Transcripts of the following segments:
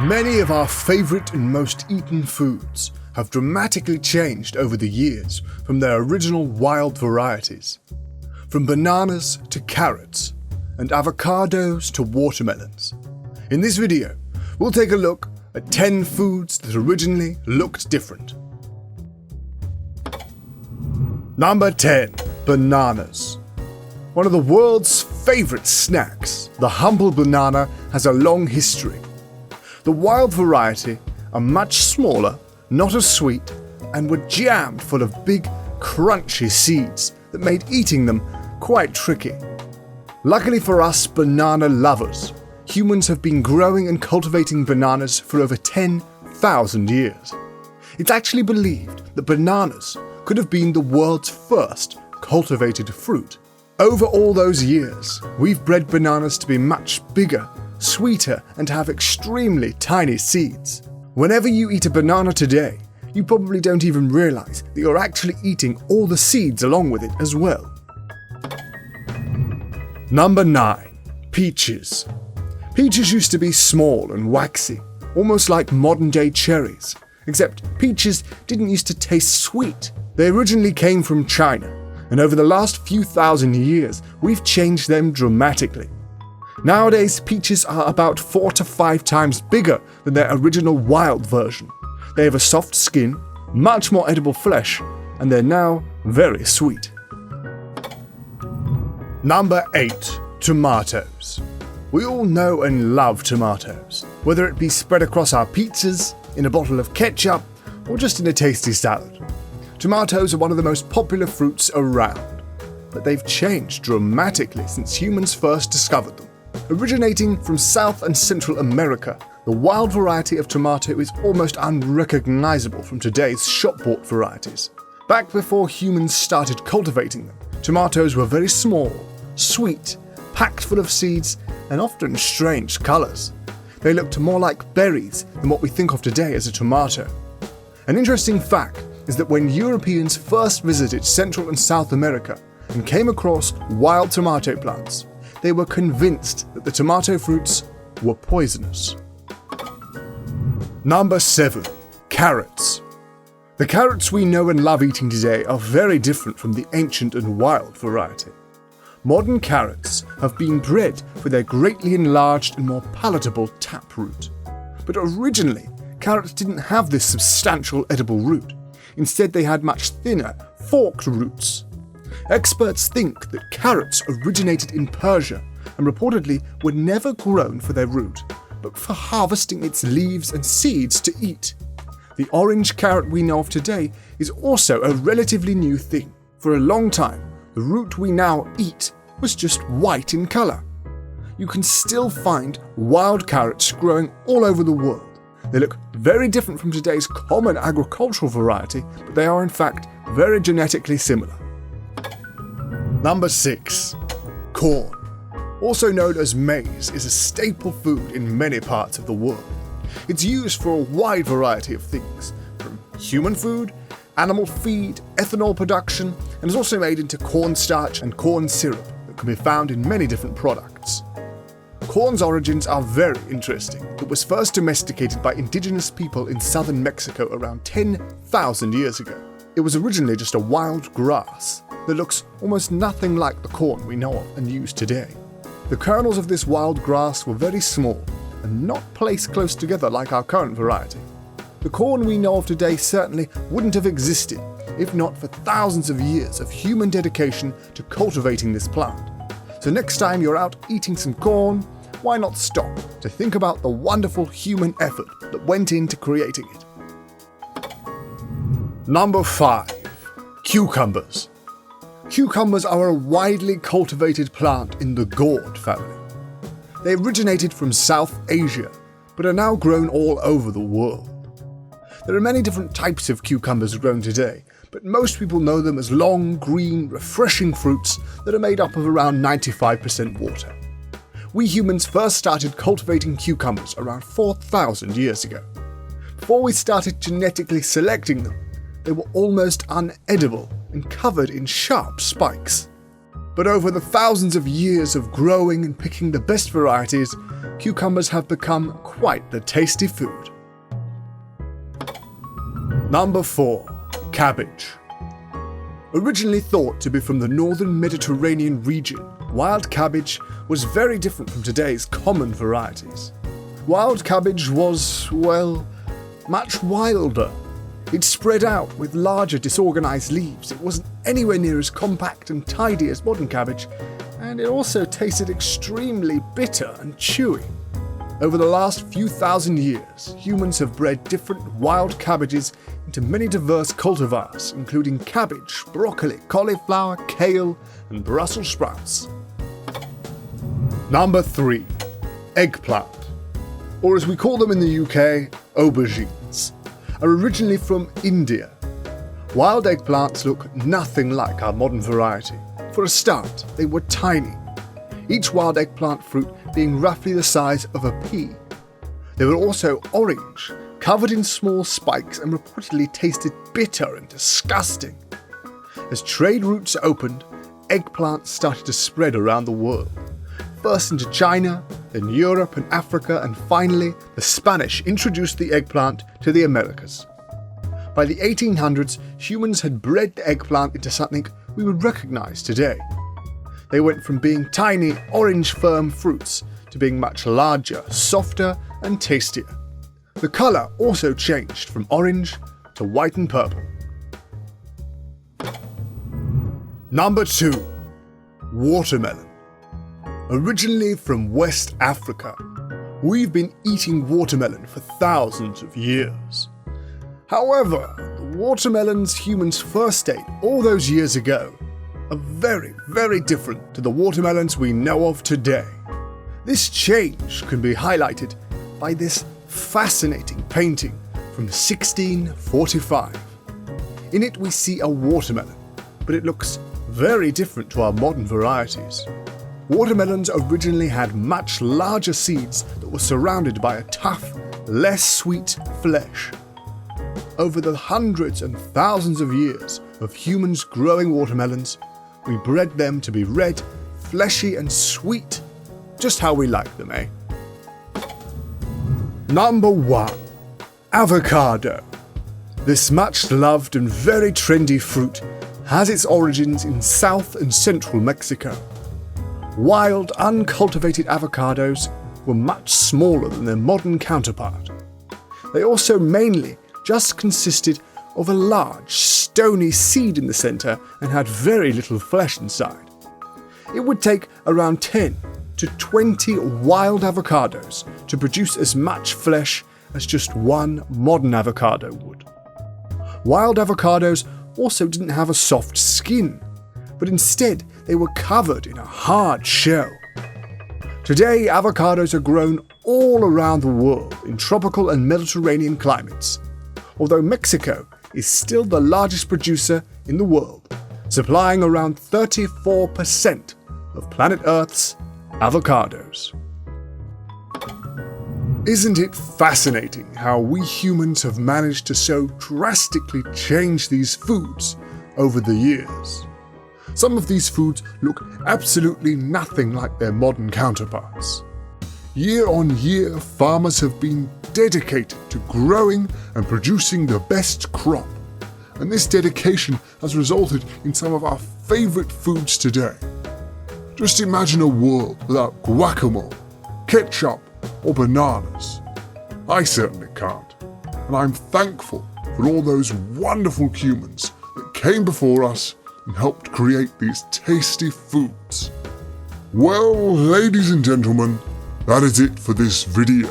Many of our favourite and most eaten foods have dramatically changed over the years from their original wild varieties. From bananas to carrots, and avocados to watermelons. In this video, we'll take a look at 10 foods that originally looked different. Number 10. Bananas. One of the world's favourite snacks, the humble banana has a long history. The wild variety are much smaller, not as sweet, and were jammed full of big, crunchy seeds that made eating them quite tricky. Luckily for us banana lovers, humans have been growing and cultivating bananas for over 10,000 years. It's actually believed that bananas could have been the world's first cultivated fruit. Over all those years, we've bred bananas to be much bigger, sweeter, and have extremely tiny seeds. Whenever you eat a banana today, you probably don't even realize that you're actually eating all the seeds along with it as well. Number 9. Peaches. Peaches used to be small and waxy, almost like modern-day cherries, except peaches didn't used to taste sweet. They originally came from China, and over the last few thousand years, we've changed them dramatically. Nowadays, peaches are about 4 to 5 times bigger than their original wild version. They have a soft skin, much more edible flesh, and they're now very sweet. Number 8. Tomatoes. We all know and love tomatoes, whether it be spread across our pizzas, in a bottle of ketchup, or just in a tasty salad. Tomatoes are one of the most popular fruits around, but they've changed dramatically since humans first discovered them. Originating from South and Central America, the wild variety of tomato is almost unrecognizable from today's shop-bought varieties. Back before humans started cultivating them, tomatoes were very small, sweet, packed full of seeds, and often strange colors. They looked more like berries than what we think of today as a tomato. An interesting fact is that when Europeans first visited Central and South America and came across wild tomato plants, they were convinced that the tomato fruits were poisonous. Number 7. Carrots. The carrots we know and love eating today are very different from the ancient and wild variety. Modern carrots have been bred for their greatly enlarged and more palatable taproot. But originally, carrots didn't have this substantial edible root. Instead, they had much thinner, forked roots. Experts think that carrots originated in Persia and reportedly were never grown for their root, but for harvesting its leaves and seeds to eat. The orange carrot we know of today is also a relatively new thing. For a long time, the root we now eat was just white in color. You can still find wild carrots growing all over the world. They look very different from today's common agricultural variety, but they are in fact very genetically similar. Number 6. Corn. Also known as maize, is a staple food in many parts of the world. It's used for a wide variety of things, from human food, animal feed, ethanol production, and is also made into cornstarch and corn syrup that can be found in many different products. Corn's origins are very interesting. It was first domesticated by indigenous people in southern Mexico around 10,000 years ago. It was originally just a wild grass that looks almost nothing like the corn we know of and use today. The kernels of this wild grass were very small and not placed close together like our current variety. The corn we know of today certainly wouldn't have existed if not for thousands of years of human dedication to cultivating this plant. So next time you're out eating some corn, why not stop to think about the wonderful human effort that went into creating it. Number 5. Cucumbers. Cucumbers are a widely cultivated plant in the gourd family. They originated from South Asia, but are now grown all over the world. There are many different types of cucumbers grown today, but most people know them as long, green, refreshing fruits that are made up of around 95% water. We humans first started cultivating cucumbers around 4,000 years ago. Before we started genetically selecting them, they were almost unedible and covered in sharp spikes. But over the thousands of years of growing and picking the best varieties, cucumbers have become quite the tasty food. Number 4. Cabbage. Originally thought to be from the northern Mediterranean region, wild cabbage was very different from today's common varieties. Wild cabbage was, well, much wilder. It spread out with larger disorganized leaves. It wasn't anywhere near as compact and tidy as modern cabbage, and it also tasted extremely bitter and chewy. Over the last few thousand years, humans have bred different wild cabbages into many diverse cultivars, including cabbage, broccoli, cauliflower, kale, and Brussels sprouts. Number 3. Eggplant, or as we call them in the UK, aubergines, are originally from India. Wild eggplants look nothing like our modern variety. For a start, they were tiny, each wild eggplant fruit being roughly the size of a pea. They were also orange, covered in small spikes, and reportedly tasted bitter and disgusting. As trade routes opened, eggplants started to spread around the world. First into China, then Europe and Africa, and finally the Spanish introduced the eggplant to the Americas. By the 1800s, humans had bred the eggplant into something we would recognize today. They went from being tiny, orange firm fruits to being much larger, softer, and tastier. The color also changed from orange to white and purple. Number 2. Watermelon. Originally from West Africa, we've been eating watermelon for thousands of years. However, the watermelons humans first ate all those years ago are very, very different to the watermelons we know of today. This change can be highlighted by this fascinating painting from 1645. In it we see a watermelon, but it looks very different to our modern varieties. Watermelons originally had much larger seeds that were surrounded by a tough, less sweet flesh. Over the hundreds and thousands of years of humans growing watermelons, we bred them to be red, fleshy and sweet, just how we like them, eh? Number 1. Avocado. This much loved and very trendy fruit has its origins in South and Central Mexico. Wild, uncultivated avocados were much smaller than their modern counterpart. They also mainly just consisted of a large, stony seed in the center and had very little flesh inside. It would take around 10 to 20 wild avocados to produce as much flesh as just one modern avocado would. Wild avocados also didn't have a soft skin, but instead they were covered in a hard shell. Today, avocados are grown all around the world in tropical and Mediterranean climates, although Mexico is still the largest producer in the world, supplying around 34% of planet Earth's avocados. Isn't it fascinating how we humans have managed to so drastically change these foods over the years? Some of these foods look absolutely nothing like their modern counterparts. Year on year, farmers have been dedicated to growing and producing the best crop, and this dedication has resulted in some of our favorite foods today. Just imagine a world without guacamole, ketchup, or bananas. I certainly can't, and I'm thankful for all those wonderful humans that came before us and helped create these tasty foods. Well, ladies and gentlemen, that is it for this video.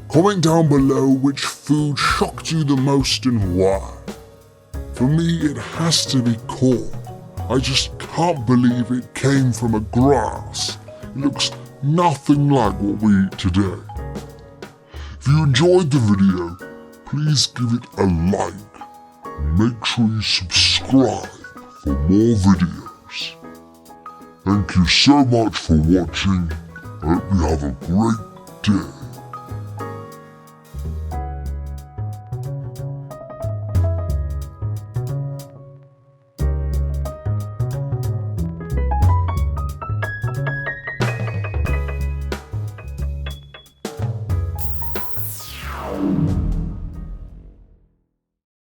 Comment down below which food shocked you the most and why. For me, it has to be corn. I just can't believe it came from a grass. It looks nothing like what we eat today. If you enjoyed the video, please give it a like. Make sure you subscribe for more videos. Thank you so much for watching. I hope you have a great day.